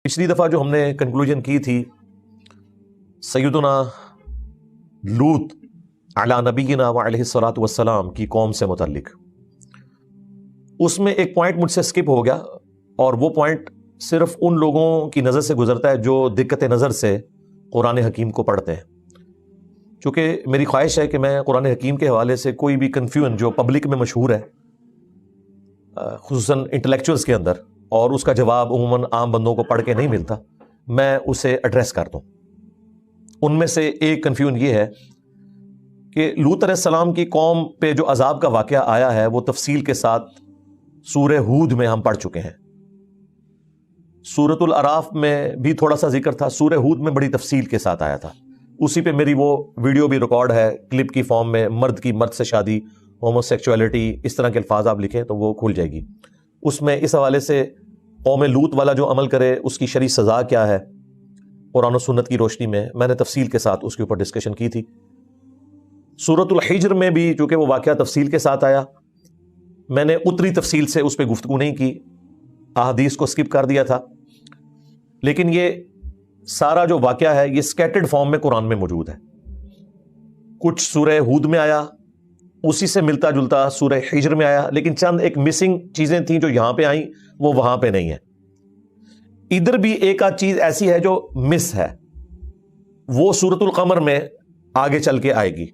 پچھلی دفعہ جو ہم نے کنکلوژن کی تھی سیدنا لوط علی نبینا وعلیہ الصلاۃ والسلام کی قوم سے متعلق، اس میں ایک پوائنٹ مجھ سے سکپ ہو گیا، اور وہ پوائنٹ صرف ان لوگوں کی نظر سے گزرتا ہے جو دقت نظر سے قرآن حکیم کو پڑھتے ہیں. چونکہ میری خواہش ہے کہ میں قرآن حکیم کے حوالے سے کوئی بھی کنفیوژن جو پبلک میں مشہور ہے خصوصاً انٹلیکچوئلس کے اندر، اور اس کا جواب عموماً عام بندوں کو پڑھ کے نہیں ملتا، میں اسے ایڈریس کر دوں. ان میں سے ایک کنفیوژن یہ ہے کہ لوط علیہ السلام کی قوم پہ جو عذاب کا واقعہ آیا ہے وہ تفصیل کے ساتھ سورہ ہود میں ہم پڑھ چکے ہیں. سورۃ الاعراف میں بھی تھوڑا سا ذکر تھا، سورہ ہود میں بڑی تفصیل کے ساتھ آیا تھا. اسی پہ میری وہ ویڈیو بھی ریکارڈ ہے کلپ کی فارم میں، مرد کی مرد سے شادی، ہومو سیکچولیٹی، اس طرح کے الفاظ آپ لکھیں تو وہ کھل جائے گی. اس میں اس حوالے سے قوم لوط والا جو عمل کرے اس کی شرعی سزا کیا ہے قرآن و سنت کی روشنی میں نے تفصیل کے ساتھ اس کے اوپر ڈسکشن کی تھی. سورۃ الحجر میں بھی چونکہ وہ واقعہ تفصیل کے ساتھ آیا، میں نے اتنی تفصیل سے اس پہ گفتگو نہیں کی، احادیث کو سکپ کر دیا تھا. لیکن یہ سارا جو واقعہ ہے یہ سکیٹرڈ فارم میں قرآن میں موجود ہے. کچھ سورہ ہود میں آیا، اسی سے ملتا جلتا سورہ حجر میں آیا، لیکن چند ایک مسنگ چیزیں تھیں جو یہاں پہ آئیں وہ وہاں پہ نہیں ہیں. ادھر بھی ایک آدھ چیز ایسی ہے جو مس ہے، وہ سورۃ القمر میں آگے چل کے آئے گی،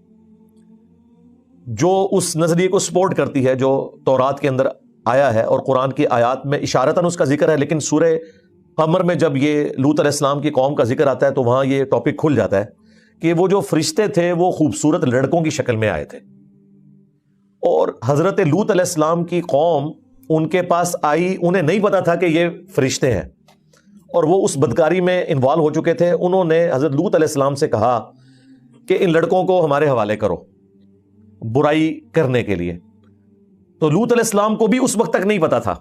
جو اس نظریے کو سپورٹ کرتی ہے جو تورات کے اندر آیا ہے اور قرآن کی آیات میں اشارتاً اس کا ذکر ہے. لیکن سورہ قمر میں جب یہ لوط علیہ السلام کی قوم کا ذکر آتا ہے تو وہاں یہ ٹاپک کھل جاتا ہے کہ وہ جو فرشتے تھے وہ خوبصورت لڑکوں کی شکل میں آئے تھے، اور حضرت لوط علیہ السلام کی قوم ان کے پاس آئی، انہیں نہیں پتا تھا کہ یہ فرشتے ہیں، اور وہ اس بدکاری میں انوالو ہو چکے تھے. انہوں نے حضرت لوط علیہ السلام سے کہا کہ ان لڑکوں کو ہمارے حوالے کرو برائی کرنے کے لیے. تو لوط علیہ السلام کو بھی اس وقت تک نہیں پتا تھا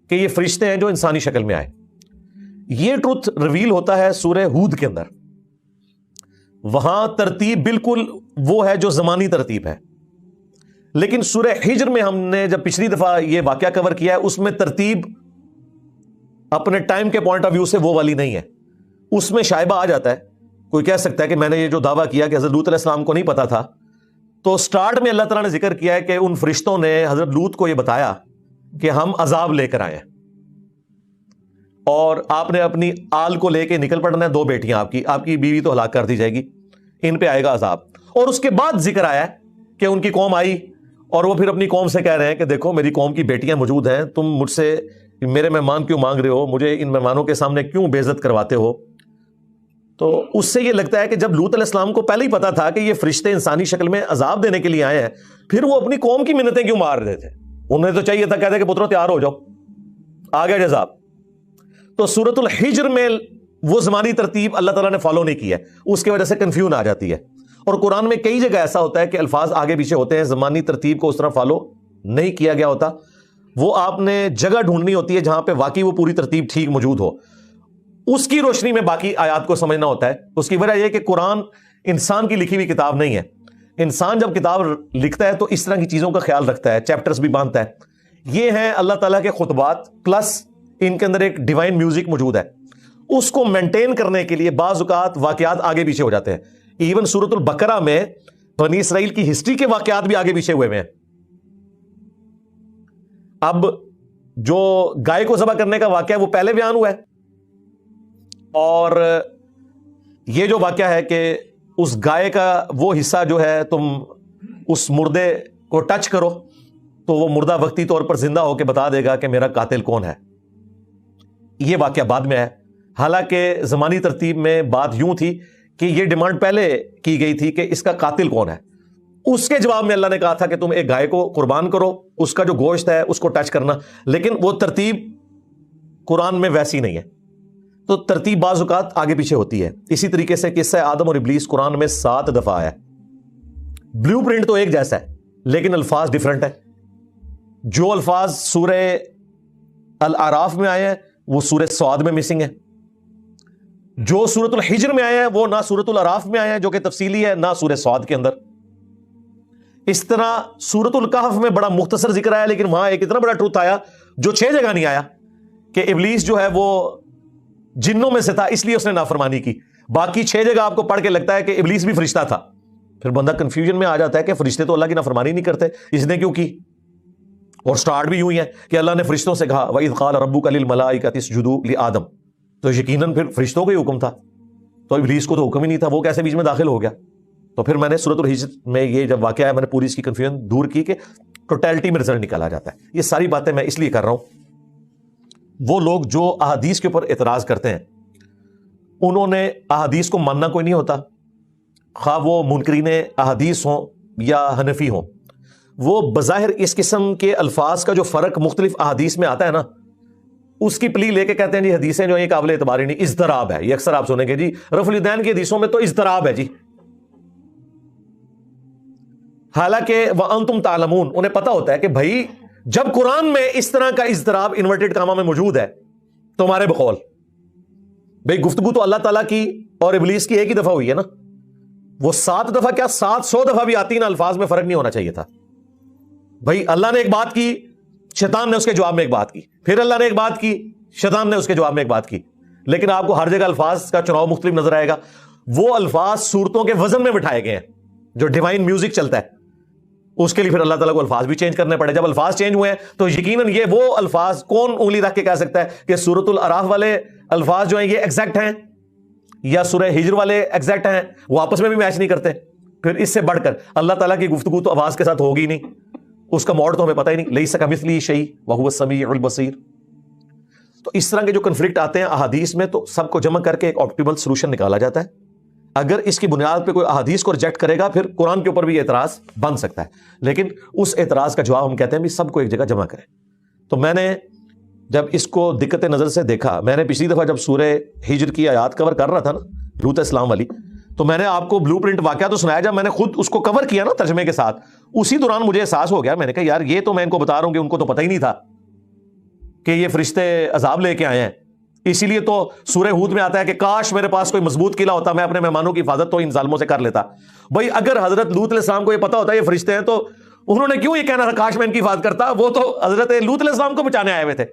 کہ یہ فرشتے ہیں جو انسانی شکل میں آئے. یہ ٹروتھ ریویل ہوتا ہے سورہ ہود کے اندر. وہاں ترتیب بالکل وہ ہے جو زمانی ترتیب ہے، لیکن سورہ حجر میں ہم نے جب پچھلی دفعہ یہ واقعہ کور کیا ہے اس میں ترتیب اپنے ٹائم کے پوائنٹ آف ویو سے وہ والی نہیں ہے. اس میں شائبہ آ جاتا ہے، کوئی کہہ سکتا ہے کہ میں نے یہ جو دعویٰ کیا کہ حضرت لوط علیہ السلام کو نہیں پتا تھا، تو سٹارٹ میں اللہ تعالیٰ نے ذکر کیا ہے کہ ان فرشتوں نے حضرت لوط کو یہ بتایا کہ ہم عذاب لے کر آئے ہیں، اور آپ نے اپنی آل کو لے کے نکل پڑنا ہے. 2 بیٹیاں آپ کی بیوی تو ہلاک کر دی جائے گی، ان پہ آئے گا عذاب. اور اس کے بعد ذکر آیا ہے کہ ان کی قوم آئی اور وہ پھر اپنی قوم سے کہہ رہے ہیں کہ دیکھو میری قوم کی بیٹیاں موجود ہیں، تم مجھ سے میرے مہمان کیوں مانگ رہے ہو، مجھے ان مہمانوں کے سامنے کیوں بے عزت کرواتے ہو. تو اس سے یہ لگتا ہے کہ جب لوط علیہ السلام کو پہلے ہی پتا تھا کہ یہ فرشتے انسانی شکل میں عذاب دینے کے لیے آئے ہیں، پھر وہ اپنی قوم کی منتیں کیوں مار رہے تھے؟ انہیں تو چاہیے تھا کہتے کہ پترو تیار ہو جاؤ، آ گیا عذاب. تو سورۃ الحجر میں وہ زمانی ترتیب اللہ تعالیٰ نے فالو نہیں کی ہے، اس کی وجہ سے کنفیوژن آ جاتی ہے. اور قرآن میں کئی جگہ ایسا ہوتا ہے کہ الفاظ آگے پیچھے ہوتے ہیں، زمانی ترتیب کو اس طرح فالو نہیں کیا گیا ہوتا. وہ آپ نے جگہ ڈھونڈنی ہوتی ہے جہاں پہ واقعی وہ پوری ترتیب ٹھیک موجود ہو، اس کی روشنی میں باقی آیات کو سمجھنا ہوتا ہے. اس کی وجہ یہ کہ قرآن انسان کی لکھی ہوئی کتاب نہیں ہے. انسان جب کتاب لکھتا ہے تو اس طرح کی چیزوں کا خیال رکھتا ہے، چیپٹرز بھی باندھتا ہے. یہ ہیں اللہ تعالیٰ کے خطبات، پلس ان کے اندر ایک ڈیوائن میوزک موجود ہے. اس کو مینٹین کرنے کے لیے بعض اوقات واقعات آگے پیچھے ہو جاتے ہیں. ایون سورۃ البقرہ میں بنی اسرائیل کی ہسٹری کے واقعات بھی آگے پیچھے ہوئے ہیں. اب جو گائے کو ذبح کرنے کا واقعہ وہ پہلے بیان ہوا ہے، اور یہ جو واقعہ ہے کہ اس گائے کا وہ حصہ جو ہے تم اس مردے کو ٹچ کرو تو وہ مردہ وقتی طور پر زندہ ہو کے بتا دے گا کہ میرا قاتل کون ہے. یہ واقعہ بعد میں ہے. حالانکہ زمانی ترتیب میں بات یوں تھی کہ یہ ڈیمانڈ پہلے کی گئی تھی کہ اس کا قاتل کون ہے. اس کے جواب میں اللہ نے کہا تھا کہ تم ایک گائے کو قربان کرو، اس کا جو گوشت ہے اس کو ٹچ کرنا، لیکن وہ ترتیب قرآن میں ویسی نہیں ہے. تو ترتیب بعض اوقات آگے پیچھے ہوتی ہے. اسی طریقے سے قصہ آدم اور ابلیس قرآن میں 7 دفعہ آیا. بلیو پرنٹ تو ایک جیسا ہے لیکن الفاظ ڈیفرنٹ ہے. جو الفاظ سورہ الاعراف میں آئے ہیں وہ سورہ صاد میں مسنگ ہے. جو سورۃ الحجر میں آئے ہیں وہ نہ سورۃ الاعراف میں آئے ہیں جو کہ تفصیلی ہے، نہ سورہ صاد کے اندر. اس طرح سورۃ الکہف میں بڑا مختصر ذکر آیا، لیکن وہاں ایک اتنا بڑا ٹروتھ آیا جو 6 جگہ نہیں آیا کہ ابلیس جو ہے وہ جنوں میں سے تھا اس لیے اس نے نافرمانی کی. باقی 6 جگہ آپ کو پڑھ کے لگتا ہے کہ ابلیس بھی فرشتہ تھا, پھر بندہ کنفیوژن میں آ جاتا ہے کہ فرشتے تو اللہ کی نافرمانی نہیں کرتے, اس نے کیوں کی؟ اور سٹارٹ بھی یوں ہی ہے کہ اللہ نے فرشتوں سے کہا وَإِذْ قَالَ رَبُّكَ لِلْمَلَائِكَةِ اسْجُدُوا لِآدَمَ, تو یقیناً پھر فرشتوں کا ہی حکم تھا, تو ابلیس کو تو حکم ہی نہیں تھا, وہ کیسے بیچ میں داخل ہو گیا؟ تو پھر میں نے سورۃ الحجر میں یہ جب واقعہ ہے میں نے پوری اس کی کنفیوژن دور کی کہ ٹوٹیلٹی میں رزلٹ نکالا جاتا ہے. یہ ساری باتیں میں اس لیے کر رہا ہوں, وہ لوگ جو احادیث کے اوپر اعتراض کرتے ہیں انہوں نے احادیث کو ماننا کوئی نہیں ہوتا, خواہ وہ منکرین احادیث ہوں یا حنفی ہوں. وہ بظاہر اس قسم کے الفاظ کا جو فرق مختلف احادیث میں آتا ہے نا, اس کی پلی لے کے کہتے ہیں جی حدیثیں جو ہیں قابل اعتبار ہی نہیں, اضطراب ہے. یہ اکثر آپ سنیں گے جی رفع الیدین کی حدیثوں میں تو اضطراب ہے جی, حالانکہ وَأَنْتُمْ تَعْلَمُونَ, انہیں پتا ہوتا ہے کہ بھائی جب قرآن میں اس طرح کا اضطراب انورٹڈ کامہ میں موجود ہے تو ہمارے بقول بھائی گفتگو تو اللہ تعالیٰ کی اور ابلیس کی ایک ہی دفعہ ہوئی ہے نا, وہ 7 دفعہ کیا 700 دفعہ بھی آتی نا, الفاظ میں فرق نہیں ہونا چاہیے تھا. بھائی اللہ نے ایک بات کی, شیطان نے اس کے جواب میں ایک بات کی, پھر اللہ نے ایک بات کی, شیطان نے اس کے جواب میں ایک بات کی, لیکن آپ کو ہر جگہ الفاظ کا چناؤ مختلف نظر آئے گا. وہ الفاظ صورتوں کے وزن میں بٹھائے گئے ہیں, جو ڈیوائن میوزک چلتا ہے اس کے لیے پھر اللہ تعالیٰ کو الفاظ بھی چینج کرنے پڑے. جب الفاظ چینج ہوئے ہیں تو یقیناً یہ وہ الفاظ کون انگلی رکھ کے کہہ سکتا ہے کہ سورۃ الاعراف والے الفاظ جو ہیں یہ ایگزیکٹ ہیں یا سورہ ہجر والے ایگزیکٹ ہیں؟ وہ آپس میں بھی میچ نہیں کرتے. پھر اس سے بڑھ کر اللہ تعالیٰ کی گفتگو تو آواز کے ساتھ ہوگی نہیں, اس کا موڈ تو ہمیں پتہ ہی نہیں, لیس کمثلہ شیء وہو السمیع البصیر. تو اس طرح کے جو کنفلکٹ آتے ہیں احادیث میں تو سب کو جمع کر کے ایک آپٹیمل سولوشن نکالا جاتا ہے. اگر اس کی بنیاد پہ کوئی احادیث کو ریجیکٹ کرے گا پھر قرآن کے اوپر بھی اعتراض بن سکتا ہے, لیکن اس اعتراض کا جواب ہم کہتے ہیں بھی سب کو ایک جگہ جمع کریں. تو میں نے جب اس کو دقت نظر سے دیکھا, میں نے پچھلی دفعہ جب سورہ ہجر کی آیات کور کر رہا تھا نا, لوط اسلام والی, تو میں نے آپ کو بلو پرنٹ واقعہ تو سنایا, جب میں نے خود اس کو کور کیا نا ترجمے کے ساتھ, اسی دوران مجھے احساس ہو گیا, میں نے کہا یار یہ تو میں ان کو بتا رہا ہوں کہ ان کو تو پتہ ہی نہیں تھا کہ یہ فرشتے عذاب لے کے آئے ہیں. اسی لیے تو سورہ ہود میں آتا ہے کہ کاش میرے پاس کوئی مضبوط قلعہ ہوتا, میں اپنے مہمانوں کی حفاظت تو ان ظالموں سے کر لیتا. بھائی اگر حضرت لوط علیہ السلام کو یہ پتا ہوتا ہے یہ فرشتے ہیں تو انہوں نے کیوں یہ کہنا تھا کاش میں ان کی حفاظت کرتا, وہ تو حضرت لوط علیہ السلام کو بچانے آئے ہوئے تھے.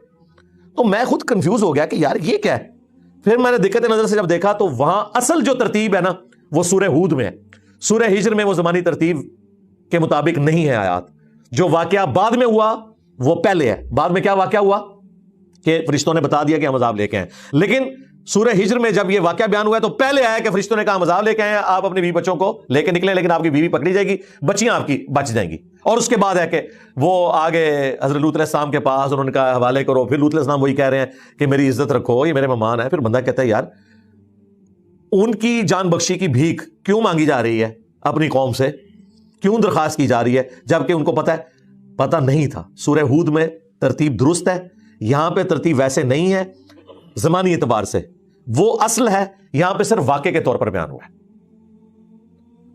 تو میں خود کنفیوز ہو گیا کہ یار یہ کیا ہے. پھر میں نے دقت نظر سے جب دیکھا تو وہاں اصل جو ترتیب ہے نا وہ سورہ ہود میں ہے, سورہ ہجر میں وہ زمانی ترتیب کے مطابق نہیں ہے آیات. جو واقعہ بعد میں ہوا وہ پہلے ہے. بعد میں کیا واقعہ ہوا کہ فرشتوں نے بتا دیا کہ ہم عذاب لے کے آئے, لیکن سورہ ہجر میں جب یہ واقعہ بیان ہوا ہے تو پہلے آیا کہ فرشتوں نے کہا ہم عذاب لے کے آئے ہیں, آپ اپنی بیوی بچوں کو لے کے نکلیں, لیکن آپ کی بیوی پکڑی جائے گی, بچیاں آپ کی بچ جائیں گی. اور اس کے بعد ہے کہ وہ آگے حضرت لوط علیہ السلام کے پاس, انہوں نے کہا حوالے کرو. پھر لوط علیہ السلام وہی کہہ رہے ہیں کہ میری عزت رکھو, یہ میرے مہمان ہیں. پھر بندہ کہتا ہے یار ان کی جان بخشی کی بھیک کیوں مانگی جا رہی ہے اپنی قوم سے, کیوں درخواست کی جا رہی ہے, جبکہ ان کو پتہ نہیں تھا. سورہ ہود میں ترتیب درست ہے, یہاں پہ ترتیب ویسے نہیں ہے زمانی اعتبار سے, وہ اصل ہے, یہاں پہ صرف واقعے کے طور پر بیان ہوا ہے.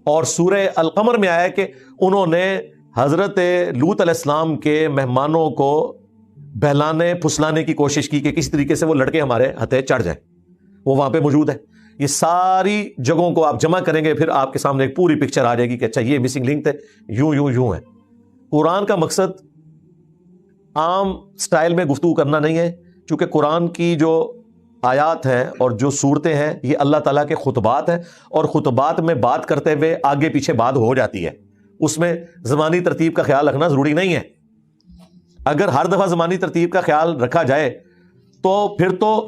اور سورہ القمر میں آیا ہے کہ انہوں نے حضرت لوط علیہ السلام کے مہمانوں کو بہلانے پھسلانے کی کوشش کی کہ کسی طریقے سے وہ لڑکے ہمارے ہتھے چڑھ جائیں. وہ وہاں پہ موجود ہے. یہ ساری جگہوں کو آپ جمع کریں گے پھر آپ کے سامنے ایک پوری پکچر آ جائے گی کہ اچھا یہ مسنگ لنک تھے, یوں ہے. قرآن کا مقصد عام سٹائل میں گفتگو کرنا نہیں ہے, چونکہ قرآن کی جو آیات ہیں اور جو صورتیں ہیں یہ اللہ تعالیٰ کے خطبات ہیں, اور خطبات میں بات کرتے ہوئے آگے پیچھے بات ہو جاتی ہے, اس میں زمانی ترتیب کا خیال رکھنا ضروری نہیں ہے. اگر ہر دفعہ زمانی ترتیب کا خیال رکھا جائے تو پھر تو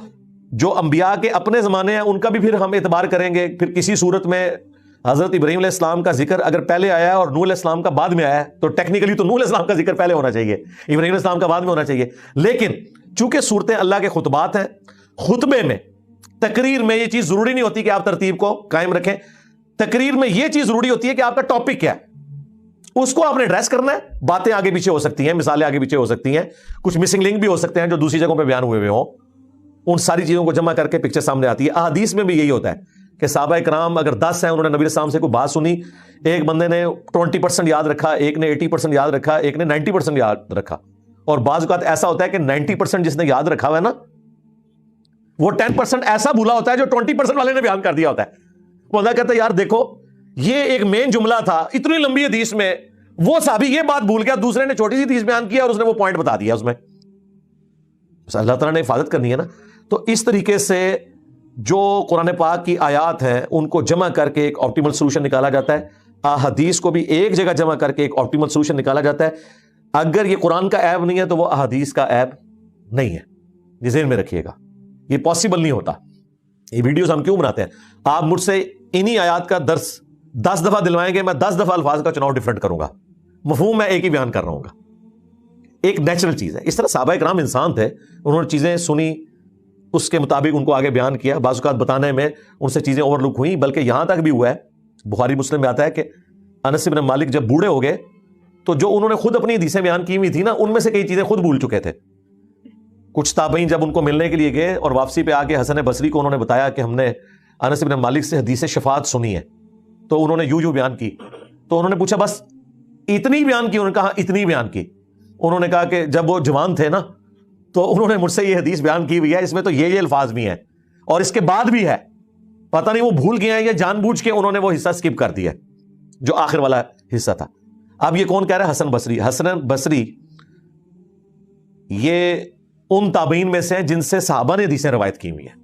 جو انبیاء کے اپنے زمانے ہیں ان کا بھی پھر ہم اعتبار کریں گے. پھر کسی صورت میں حضرت ابراہیم علیہ السلام کا ذکر اگر پہلے آیا ہے اور نوح علیہ السلام کا بعد میں آیا ہے تو ٹیکنیکلی تو نوح علیہ السلام کا ذکر پہلے ہونا چاہیے, ابراہیم علیہ السلام کا بعد میں ہونا چاہیے. لیکن چونکہ صورتیں اللہ کے خطبات ہیں, خطبے میں تقریر میں یہ چیز ضروری نہیں ہوتی کہ آپ ترتیب کو قائم رکھیں. تقریر میں یہ چیز ضروری ہوتی ہے کہ آپ کا ٹاپک کیا ہے, اس کو آپ نے ایڈریس کرنا ہے. باتیں آگے پیچھے ہو سکتی ہیں, مثالیں آگے پیچھے ہو سکتی ہیں, کچھ مسنگ لنک بھی ہو سکتے ہیں جو دوسری جگہوں پہ بیان ہوئے ہوں. ان ساری چیزوں کو جمع کر کے پکچر سامنے آتی ہے. احادیث میں بھی یہی ہوتا ہے کہ صحابہ کرام اگر 10 ہیں, انہوں نے نبی علیہ السلام سے کوئی بات سنی, ایک بندے نے 20% یاد رکھا, ایک نے 80% یاد رکھا, ایک نے 90% یاد رکھا. اور بعض اوقات ایسا ہوتا ہے کہ 90% جس نے یاد رکھا ہوا ہے نا وہ 10% ایسا بھولا ہوتا ہے جو 20% والے نے بیان کر دیا ہوتا ہے. وہ اللہ کہتا ہے یار دیکھو یہ ایک مین جملہ تھا اتنی لمبی حدیث میں, وہ صحابی یہ بات بھول گیا, دوسرے نے چھوٹی سی حدیث بیان کیا اور اس نے وہ پوائنٹ بتا دیا اس میں. اللہ تعالیٰ نے حفاظت کرنی ہے نا. تو اس طریقے سے جو قرآن پاک کی آیات ہیں ان کو جمع کر کے ایک آپٹیمل سولوشن نکالا جاتا ہے، احادیث کو بھی ایک جگہ جمع کر کے ایک آپٹیمل سولوشن نکالا جاتا ہے. اگر یہ قرآن کا عیب نہیں ہے تو وہ احادیث کا عیب نہیں ہے. یہ ذہن میں رکھیے گا، یہ پاسبل نہیں ہوتا. یہ ویڈیوز ہم کیوں بناتے ہیں؟ آپ مجھ سے انہی آیات کا درس 10 دفعہ دلوائیں گے، میں 10 دفعہ الفاظ کا چناؤ ڈیفرنٹ کروں گا، مفہوم میں ایک ہی بیان کر رہا ہوں گا. ایک نیچرل چیز ہے. اس طرح صحابہ کرام انسان تھے، انہوں نے چیزیں سنی، اس کے مطابق ان کو آگے بیان کیا. بعض اوقات بتانے میں ان سے چیزیں اوور لک ہوئیں، بلکہ یہاں تک بھی ہوا ہے، بخاری مسلم میں آتا ہے کہ انس بن مالک جب بوڑھے ہو گئے تو جو انہوں نے خود اپنی حدیثیں بیان کی ہوئی تھی نا، ان میں سے کئی چیزیں خود بھول چکے تھے. کچھ تابعین جب ان کو ملنے کے لیے گئے اور واپسی پہ آ کے حسن بصری کو انہوں نے بتایا کہ ہم نے انس بن مالک سے حدیث شفاعت سنی ہے، تو انہوں نے یوں بیان کی. تو انہوں نے پوچھا بس اتنی بیان کی؟ انہوں نے کہا اتنی بیان کی. انہوں نے کہا کہ جب وہ جوان تھے نا تو انہوں نے مجھ سے یہ حدیث بیان کی ہوئی ہے، اس میں تو یہ الفاظ بھی ہیں اور اس کے بعد بھی ہے. پتہ نہیں وہ بھول گئے ہیں یا جان بوجھ کے انہوں نے وہ حصہ اسکپ کر دیا جو آخر والا حصہ تھا. اب یہ کون کہہ رہا ہے؟ حسن بصری. حسن بصری یہ ان تابعین میں سے ہیں جن سے صحابہ نے حدیثیں روایت کی ہوئی ہیں.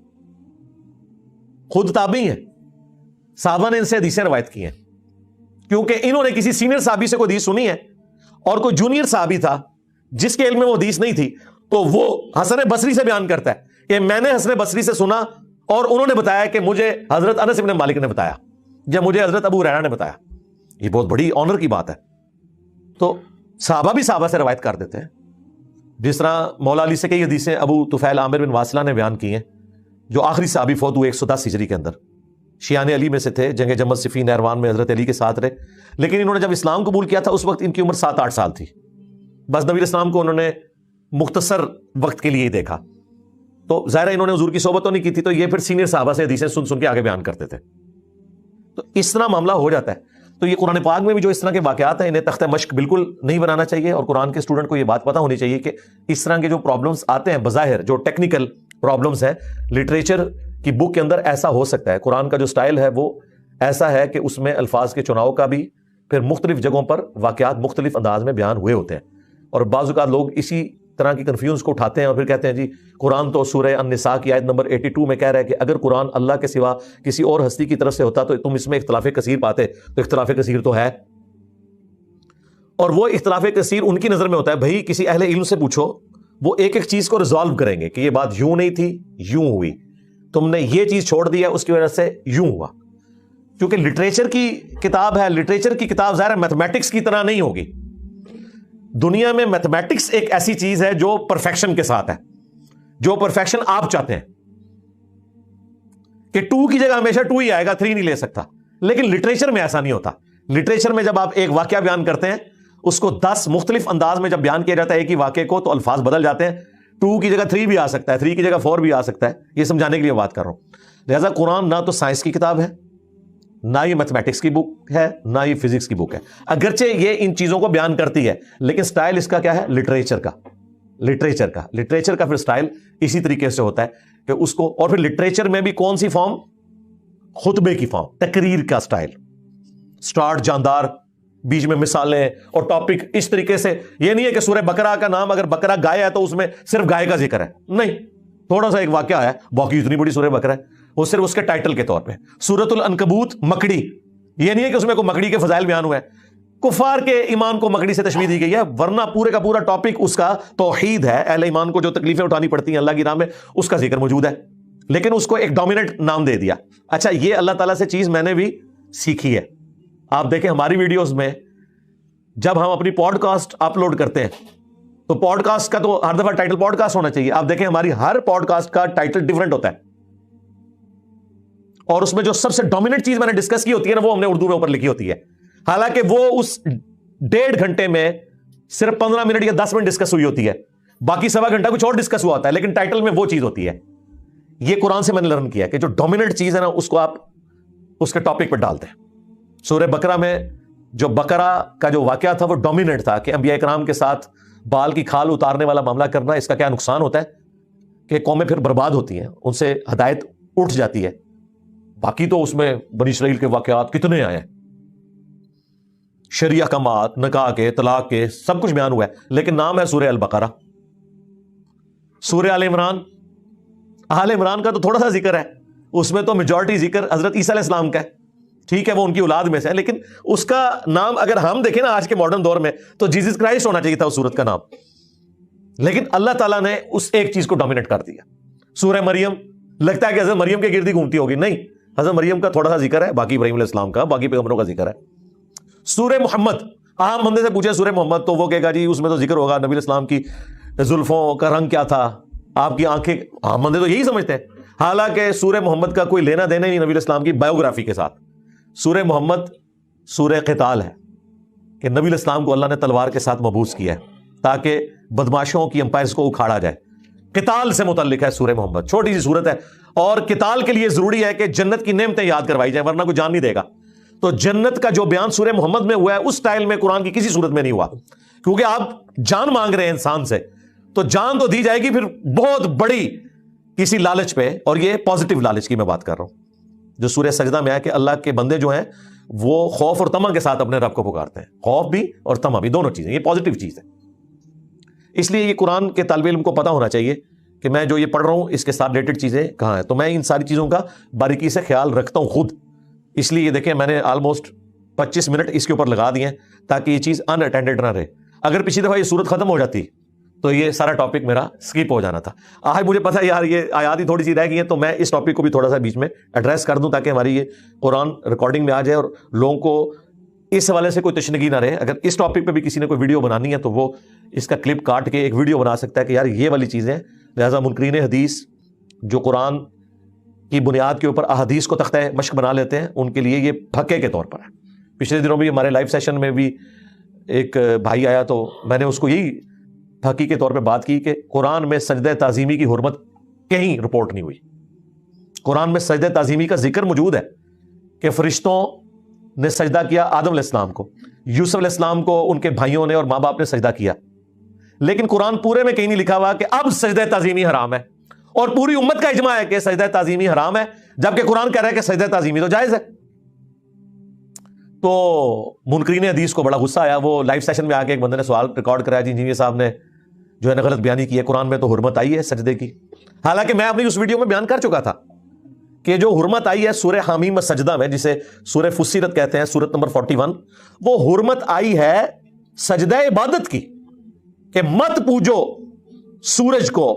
خود تابعی ہیں، صحابہ نے ان سے حدیثیں روایت کی ہیں، کیونکہ انہوں نے کسی سینئر صحابی سے کوئی حدیث سنی ہے اور کوئی جونیئر صحابی تھا جس کے علم میں وہ حدیث نہیں تھی، تو وہ حسن بصری سے بیان کرتا ہے کہ میں نے حسن بصری سے سنا اور انہوں نے بتایا کہ مجھے حضرت انس بن مالک نے بتایا یا مجھے حضرت ابو ہریرہ نے بتایا. یہ بہت بڑی آنر کی بات ہے. تو صحابہ بھی صحابہ سے روایت کر دیتے ہیں. جس طرح مولا علی سے کئی حدیثیں ابو طفیل عامر بن واصلہ نے بیان کی ہیں، جو آخری صحابی فوت ہوئے 110 ہجری کے اندر، شیعان علی میں سے تھے، جنگ جمل صفین نہروان میں حضرت علی کے ساتھ رہے. لیکن انہوں نے جب اسلام قبول کیا تھا اس وقت ان کی عمر 7-8 سال تھی. بس نبی اسلام کو انہوں نے مختصر وقت کے لیے ہی دیکھا، تو ظاہر انہوں نے حضور کی صحبت تو نہیں کی تھی، تو یہ پھر سینئر صحابہ سے حدیثیں سن سن کے آگے بیان کرتے تھے. تو اس طرح معاملہ ہو جاتا ہے. تو یہ قرآن پاک میں بھی جو اس طرح کے واقعات ہیں انہیں تختہ مشق بالکل نہیں بنانا چاہیے، اور قرآن کے اسٹوڈنٹ کو یہ بات پتہ ہونی چاہیے کہ اس طرح کے جو پرابلمز آتے ہیں بظاہر جو ٹیکنیکل پرابلمز ہیں، لٹریچر کی بک کے اندر ایسا ہو سکتا ہے. قرآن کا جو سٹائل ہے وہ ایسا ہے کہ اس میں الفاظ کے چناؤ کا بھی پھر مختلف جگہوں پر واقعات مختلف انداز میں بیان ہوئے ہوتے ہیں. اور بعض اوقات لوگ اسی طرح کی کنفیوز کو اٹھاتے ہیں اور پھر کہتے ہیں جی قرآن تو سورہ النساء کی آیت نمبر 82 میں کہہ رہا ہے کہ اگر قرآن اللہ کے سوا کسی اور ہستی کی طرف سے ہوتا تو تم اس میں اختلاف کثیر پاتے. تو اختلاف کثیر تو ہے، اور وہ اختلاف کثیر ان کی نظر میں ہوتا ہے بھائی کسی اہل علم سے پوچھو، وہ ایک ایک چیز کو ریزالو کریں گے کہ یہ بات یوں نہیں تھی، یوں ہوئی، تم نے یہ چیز چھوڑ دیا اس کی وجہ سے یوں ہوا. کیونکہ لٹریچر کی کتاب ہے، لٹریچر کی کتاب ظاہر ہے میتھمیٹکس کی طرح نہیں ہوگی. دنیا میں میتھمیٹکس ایک ایسی چیز ہے جو پرفیکشن کے ساتھ ہے، جو پرفیکشن آپ چاہتے ہیں کہ 2 کی جگہ ہمیشہ 2 ہی آئے گا، 3 نہیں لے سکتا. لیکن لٹریچر میں ایسا نہیں ہوتا. لٹریچر میں جب آپ ایک واقعہ بیان کرتے ہیں اس کو 10 مختلف انداز میں جب بیان کیا جاتا ہے ایک ہی واقعے کو، تو الفاظ بدل جاتے ہیں. 2 کی جگہ 3 بھی آ سکتا ہے، 3 کی جگہ 4 بھی آ سکتا ہے. یہ سمجھانے کے لیے بات کر رہا ہوں. لہذا قرآن نہ تو سائنس کی کتاب ہے، نہ یہ میتھمیٹکس کی بک ہے، نہ یہ فزکس کی بک ہے. اگرچہ یہ ان چیزوں کو بیان کرتی ہے لیکن سٹائل اس کا کیا ہے؟ لٹریچر کا. لٹریچر کا پھر سٹائل اسی طریقے سے ہوتا ہے کہ اس کو، اور پھر لٹریچر میں بھی کون سی فارم؟ خطبے کی فارم، تقریر کا سٹائل، سٹارٹ جاندار، بیچ میں مثالیں اور ٹاپک اس طریقے سے. یہ نہیں ہے کہ سورہ بقرہ کا نام اگر بقرہ گائے ہے تو اس میں صرف گائے کا ذکر ہے، نہیں، تھوڑا سا ایک واقعہ ہے، باقی اتنی بڑی سورہ بقرہ ہے وہ صرف اس کے ٹائٹل کے طور پہ. سورۃ العنکبوت مکڑی، یہ نہیں ہے کہ اس میں کوئی مکڑی کے فضائل بیان ہوئے ہیں، کفار کے ایمان کو مکڑی سے تشبیہ دی گئی ہے، ورنہ پورے کا پورا ٹاپک اس کا توحید ہے. اہل ایمان کو جو تکلیفیں اٹھانی پڑتی ہیں اللہ کی راہ میں اس کا ذکر موجود ہے، لیکن اس کو ایک ڈومیننٹ نام دے دیا. اچھا، یہ اللہ تعالیٰ سے چیز میں نے بھی سیکھی ہے. آپ دیکھیں ہماری ویڈیوز میں جب ہم اپنی پوڈ کاسٹ اپلوڈ کرتے ہیں تو پوڈ کاسٹ کا تو ہر دفعہ ٹائٹل پوڈ کاسٹ ہونا چاہیے. آپ دیکھیں ہماری ہر پوڈ کاسٹ کا ٹائٹل ڈیفرنٹ ہوتا ہے، اور اس میں جو سب سے ڈومیننٹ چیز میں نے ڈسکس کی ہوتی ہے نا وہ ہم نے اردو میں اوپر لکھی ہوتی ہے. حالانکہ وہ اس 1.5 گھنٹے میں صرف 15 منٹ یا 10 منٹ ڈسکس ہوئی ہوتی ہے، باقی سوا گھنٹہ کچھ اور ڈسکس ہوا ہوتا ہے، لیکن ٹائٹل میں وہ چیز ہوتی ہے. یہ قرآن سے میں نے لرن کیا کہ جو ڈومیننٹ چیز ہے نا اس کو آپ اس کے ٹاپک پہ ڈالتے ہیں. سورہ بقرہ میں جو بقرہ کا جو واقعہ تھا وہ ڈومیننٹ تھا کہ انبیاء کرام کے ساتھ بال کی کھال اتارنے والا معاملہ کرنا، اس کا کیا نقصان ہوتا ہے کہ قومیں پھر برباد ہوتی ہیں، ان سے ہدایت اٹھ جاتی ہے. باقی تو اس میں بنی اسرائیل کے واقعات کتنے آئے ہیں، شرعی احکامات، نکاح کے، طلاق کے، سب کچھ بیان ہوا ہے، لیکن نام ہے سورہ البقرہ. سورہ آل عمران کا تو تھوڑا سا ذکر ہے، اس میں تو میجورٹی ذکر حضرت عیسیٰ علیہ السلام کا ہے. ٹھیک ہے وہ ان کی اولاد میں سے ہے, لیکن اس کا نام اگر ہم دیکھیں نا آج کے ماڈرن دور میں تو جیزس کرائسٹ ہونا چاہیے تھا اس سورت کا نام, لیکن اللہ تعالیٰ نے اس ایک چیز کو ڈومینیٹ کر دیا. سورہ مریم لگتا ہے کہ حضرت مریم کے گرد ہی گھومتی ہوگی, نہیں, حضرت مریم کا تھوڑا سا ذکر ہے, باقی ابراہیم علیہ السلام کا, باقی پیغمبروں کا ذکر ہے. سورہ محمد, عام بندے سے پوچھے سورہ محمد تو وہ کہے گا جی اس میں تو ذکر ہوگا نبی علیہ السلام کی زلفوں کا رنگ کیا تھا, آپ کی آنکھیں, عام بندے تو یہی سمجھتے ہیں, حالانکہ سورہ محمد کا کوئی لینا دینا نہیں نبی علیہ السلام کی بایوگرافی کے ساتھ. سورہ محمد سورہ قتال ہے کہ نبی علیہ السلام کو اللہ نے تلوار کے ساتھ مبعوث کیا ہے تاکہ بدماشوں کی امپائرز کو اکھاڑا جائے. قتال سے متعلق ہے سورہ محمد, چھوٹی سی سورت ہے, اور قتال کے لیے ضروری ہے کہ جنت کی نعمتیں یاد کروائی جائیں ورنہ کوئی جان نہیں دے گا. تو جنت کا جو بیان سورہ محمد میں ہوا ہے اس سٹائل میں قرآن کی کسی صورت میں نہیں ہوا, کیونکہ آپ جان مانگ رہے ہیں انسان سے, تو جان تو دی جائے گی پھر بہت بڑی کسی لالچ پہ, اور یہ پازیٹیو لالچ کی میں بات کر رہا ہوں جو سورہ سجدہ میں ہے کہ اللہ کے بندے جو ہیں وہ خوف اور طمع کے ساتھ اپنے رب کو پکارتے ہیں, خوف بھی اور طمع بھی, دونوں چیزیں, یہ پازیٹیو چیز ہے. اس لیے یہ قرآن کے طالب علم کو پتا ہونا چاہیے کہ میں جو یہ پڑھ رہا ہوں اس کے ساتھ ریلیٹڈ چیزیں کہاں ہیں, تو میں ان ساری چیزوں کا باریکی سے خیال رکھتا ہوں خود. اس لیے یہ دیکھیں میں نے آلموسٹ 25 منٹ اس کے اوپر لگا دیے ہیں تاکہ یہ چیز ان اٹینڈڈ نہ رہے. اگر پچھلی دفعہ یہ صورت ختم ہو جاتی تو یہ سارا ٹاپک میرا سکپ ہو جانا تھا. آج مجھے پتا یار یہ آیات ہی تھوڑی سی رہ گئی ہیں, تو میں اس ٹاپک کو بھی تھوڑا سا بیچ میں ایڈریس کر دوں تاکہ ہماری یہ قرآن ریکارڈنگ میں آ جائے اور لوگوں کو اس حوالے سے کوئی تشنگی نہ رہے. اگر اس ٹاپک پہ بھی کسی نے کوئی ویڈیو بنانی ہے تو وہ اس کا کلپ کاٹ کے ایک ویڈیو بنا سکتا ہے کہ یار یہ والی چیزیں ہیں. لہٰذا منکرین حدیث جو قرآن کی بنیاد کے اوپر احادیث کو تختہ مشق بنا لیتے ہیں ان کے لیے یہ پھکے کے طور پر ہے. پچھلے دنوں بھی ہمارے لائیو سیشن میں بھی ایک بھائی آیا تو میں نے اس کو یہی پھکی کے طور پہ بات کی کہ قرآن میں سجدہ تعظیمی کی حرمت کہیں رپورٹ نہیں ہوئی. قرآن میں سجدہ تعظیمی کا ذکر موجود ہے کہ فرشتوں نے سجدہ کیا آدم علیہ السلام کو, یوسف علیہ السلام کو ان کے بھائیوں نے اور ماں باپ نے سجدہ کیا, لیکن قرآن پورے میں کہیں نہیں لکھا ہوا کہ اب سجدہ تعظیمی حرام ہے, اور پوری امت کا اجماع ہے کہ سجدہ تعظیمی حرام ہے, جبکہ قرآن کہہ رہا ہے کہ سجدہ تعظیمی تو جائز ہے. تو منکرین حدیث کو بڑا غصہ آیا. وہ لائیو سیشن میں آ کے ایک بندے نے سوال ریکارڈ کرایا, جی انجینئر صاحب نے جو ہے نا غلط بیانی کی ہے, قرآن میں تو حرمت آئی ہے سجدے کی. حالانکہ میں اپنی اس ویڈیو میں بیان کر چکا تھا کہ جو حرمت آئی ہے سورہ حامیم سجدہ میں, جسے سورہ فصیلت کہتے ہیں, سورت نمبر 41, وہ حرمت آئی ہے سجدہ عبادت کی کہ مت پوجو سورج کو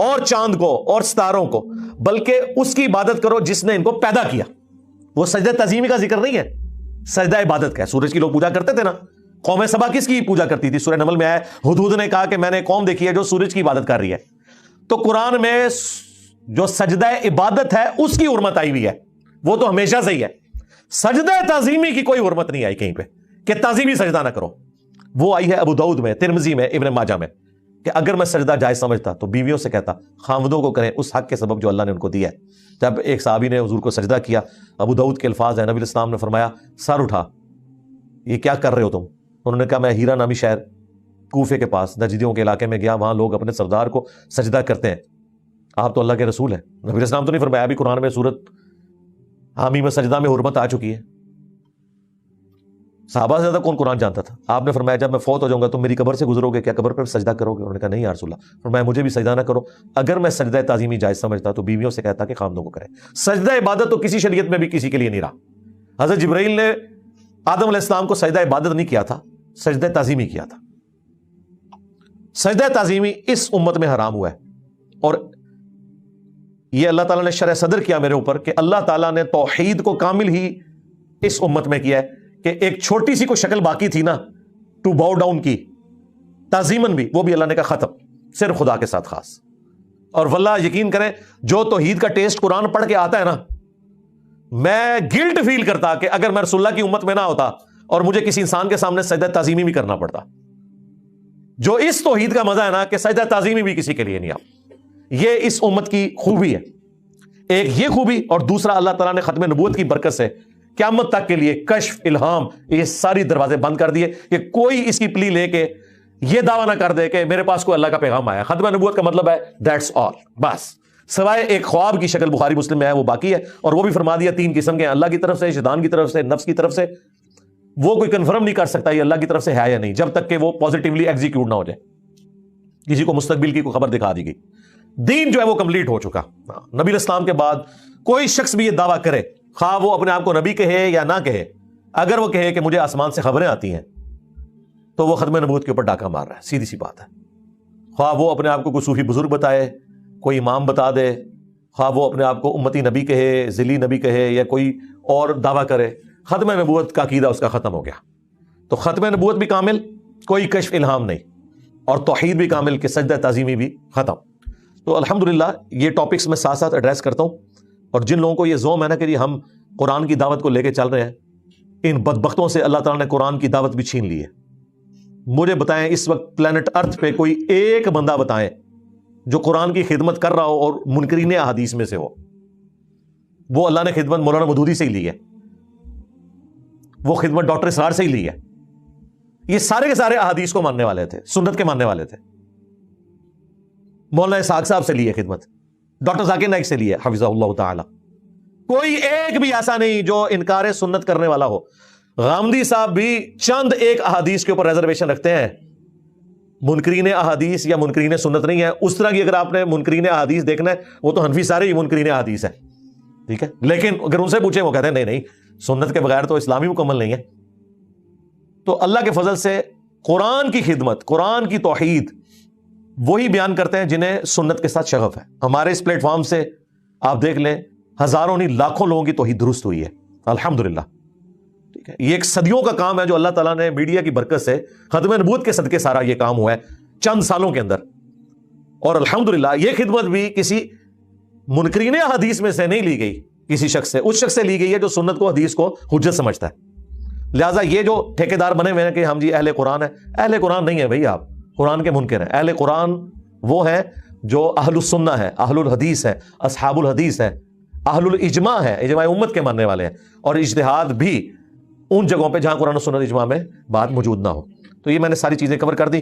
اور چاند کو اور ستاروں کو, بلکہ اس کی عبادت کرو جس نے ان کو پیدا کیا. وہ سجدہ تعظیمی کا ذکر نہیں ہے, سجدہ عبادت کا ہے. سورج کی لوگ پوجا کرتے تھے نا, قوم سبا کس کی پوجا کرتی تھی؟ سورہ نمل میں آیا ہدہد نے کہا کہ میں نے قوم دیکھی ہے جو سورج کی عبادت کر رہی ہے. تو قرآن میں جو سجدہ عبادت ہے اس کی حرمت آئی ہوئی ہے, وہ تو ہمیشہ سے ہی ہے. سجدہ تعظیمی کی کوئی حرمت نہیں آئی کہیں پہ کہ تعظیمی سجدہ نہ کرو. وہ آئی ہے ابو داؤد میں, ترمذی میں, ابن ماجہ میں, کہ اگر میں سجدہ جائز سمجھتا تو بیویوں سے کہتا خاوندوں کو کریں اس حق کے سبب جو اللہ نے ان کو دیا ہے. جب ایک صحابی نے حضور کو سجدہ کیا, ابو داؤد کے الفاظ ہیں, نبی علیہ السلام نے فرمایا سر اٹھا, یہ کیا کر رہے ہو تم؟ انہوں نے کہا میں ہیرا نامی شہر کوفے کے پاس نجدیوں کے علاقے میں گیا, وہاں لوگ اپنے سردار کو سجدہ کرتے ہیں, آپ تو اللہ کے رسول ہیں. نبی علیہ السلام تو نہیں فرمایا, ابھی قرآن میں سورت حامیم سجدہ میں حرمت آ چکی ہے. صحابہ سے زیادہ کون قرآن جانتا تھا؟ آپ نے فرمایا جب میں فوت ہو جاؤں گا تم میری قبر سے گزرو گے, کیا قبر پہ سجدہ کرو گے؟ انہوں نے کہا نہیں یا رسول اللہ. فرمایا مجھے بھی سجدہ نہ کرو. اگر میں سجدہ تعظیمی جائز سمجھتا تو بیویوں سے کہتا کہ خاوندوں کو کرے. سجدہ عبادت تو کسی شریعت میں بھی کسی کے لیے نہیں رہا. حضرت جبرائیل نے آدم علیہ السلام کو سجدہ عبادت نہیں کیا تھا, سجدہ تعظیمی کیا تھا. سجدہ تعظیمی اس امت میں حرام ہوا ہے, اور یہ اللہ تعالیٰ نے شرح صدر کیا میرے اوپر کہ اللہ تعالیٰ نے توحید کو کامل ہی اس امت میں کیا ہے کہ ایک چھوٹی سی کو شکل باقی تھی نا ٹو باؤ ڈاؤن کی تعظیمن بھی, وہ بھی اللہ نے کہا ختم, صرف خدا کے ساتھ خاص. اور واللہ یقین کریں جو توحید کا ٹیسٹ قرآن پڑھ کے آتا ہے نا, میں گلٹ فیل کرتا کہ اگر میں رسول اللہ کی امت میں نہ ہوتا اور مجھے کسی انسان کے سامنے سجدہ تعظیمی بھی کرنا پڑتا. جو اس توحید کا مزہ ہے نا کہ سجدہ تعظیمی بھی کسی کے لیے نہیں. آپ یہ اس امت کی خوبی ہے, ایک یہ خوبی, اور دوسرا اللہ تعالیٰ نے ختم نبوت کی برکت سے قیامت تک کے لیے کشف, الہام, یہ ساری دروازے بند کر دیے کہ کوئی اس کی پلی لے کے یہ دعویٰ نہ کر دے کہ میرے پاس کوئی اللہ کا پیغام آیا. ختم نبوت کا مطلب ہے دیٹس آل, بس, سوائے ایک خواب کی شکل بخاری مسلم میں ہے وہ باقی ہے, اور وہ بھی فرما دیا 3 قسم کے, اللہ کی طرف سے, شیطان کی طرف سے, نفس کی طرف سے. وہ کوئی کنفرم نہیں کر سکتا یہ اللہ کی طرف سے ہے یا نہیں جب تک کہ وہ پازیٹیولی ایگزیکیوٹ نہ ہو جائے, کسی کو مستقبل کی کوئی خبر دکھا دی گئی. دین جو ہے وہ کمپلیٹ ہو چکا. نبی علیہ السلام کے بعد کوئی شخص بھی یہ دعویٰ کرے، خواہ وہ اپنے آپ کو نبی کہے یا نہ کہے، اگر وہ کہے کہ مجھے آسمان سے خبریں آتی ہیں تو وہ ختم نبوت کے اوپر ڈاکہ مار رہا ہے. سیدھی سی بات ہے. خواہ وہ اپنے آپ کو کوئی صوفی بزرگ بتائے، کوئی امام بتا دے، خواہ وہ اپنے آپ کو امتی نبی کہے، ذلی نبی کہے، یا کوئی اور دعویٰ کرے، ختم نبوت کا عقیدہ اس کا ختم ہو گیا. تو ختم نبوت بھی کامل، کوئی کشف الہام نہیں، اور توحید بھی کامل کہ سجدہ تعظیمی بھی ختم. تو الحمدللہ یہ ٹاپکس میں ساتھ ساتھ ایڈریس کرتا ہوں. اور جن لوگوں کو یہ زوم ہے نا کہ ہم قرآن کی دعوت کو لے کے چل رہے ہیں، ان بدبختوں سے اللہ تعالیٰ نے قرآن کی دعوت بھی چھین لی ہے. مجھے بتائیں اس وقت پلانٹ ارتھ پہ کوئی ایک بندہ بتائیں جو قرآن کی خدمت کر رہا ہو اور منکرین احادیث میں سے ہو. وہ اللہ نے خدمت مولانا مودودی سے ہی لی ہے، وہ خدمت ڈاکٹر اسرار سے ہی لی ہے. یہ سارے کے سارے احادیث کو ماننے والے تھے، سنت کے ماننے والے تھے. مولانا اسحاق صاحب سے لی ہے خدمت، ڈاکٹر ذاکر نائک سے لی ہے حفظہ اللہ تعالی. کوئی ایک بھی ایسا نہیں جو انکار سنت کرنے والا ہو. غامدی صاحب بھی چند ایک احادیث کے اوپر ریزرویشن رکھتے ہیں، منکرین احادیث یا منکرین سنت نہیں ہے. اس طرح کی اگر آپ نے منکرین احادیث دیکھنا ہے، وہ تو حنفی سارے ہی منکرین احادیث ہے، ٹھیک ہے. لیکن اگر ان سے پوچھیں وہ کہتے ہیں نہیں نہیں، سنت کے بغیر تو اسلامی مکمل نہیں ہے. تو اللہ کے فضل سے قرآن کی خدمت، قرآن کی توحید وہی بیان کرتے ہیں جنہیں سنت کے ساتھ شغف ہے. ہمارے اس پلیٹ فارم سے آپ دیکھ لیں ہزاروں نہیں لاکھوں لوگوں کی توحید درست ہوئی ہے الحمدللہ. ٹھیک ہے، یہ ایک صدیوں کا کام ہے جو اللہ تعالیٰ نے میڈیا کی برکت سے ختم نبوت کے صدقے سارا یہ کام ہوا ہے چند سالوں کے اندر. اور الحمدللہ یہ خدمت بھی کسی منکرین حدیث میں سے نہیں لی گئی، کسی شخص سے، اس شخص سے لی گئی ہے جو سنت کو حدیث کو حجت سمجھتا ہے. لہٰذا یہ جو ٹھیکیدار بنے ہوئے ہیں کہ ہم جی اہل قرآن ہے، اہل قرآن نہیں ہے بھائی، آپ قرآن کے منکر ہیں. اہل قرآن وہ ہیں جو اہل السنہ ہے، اہل الحدیث ہے، اصحاب الحدیث ہے، اہل الاجماع ہے، اجماع امت کے ماننے والے ہیں. اور اجتہاد بھی ان جگہوں پہ جہاں قرآن و سنت اجماع میں بات موجود نہ ہو. تو یہ میں نے ساری چیزیں کور کر دی.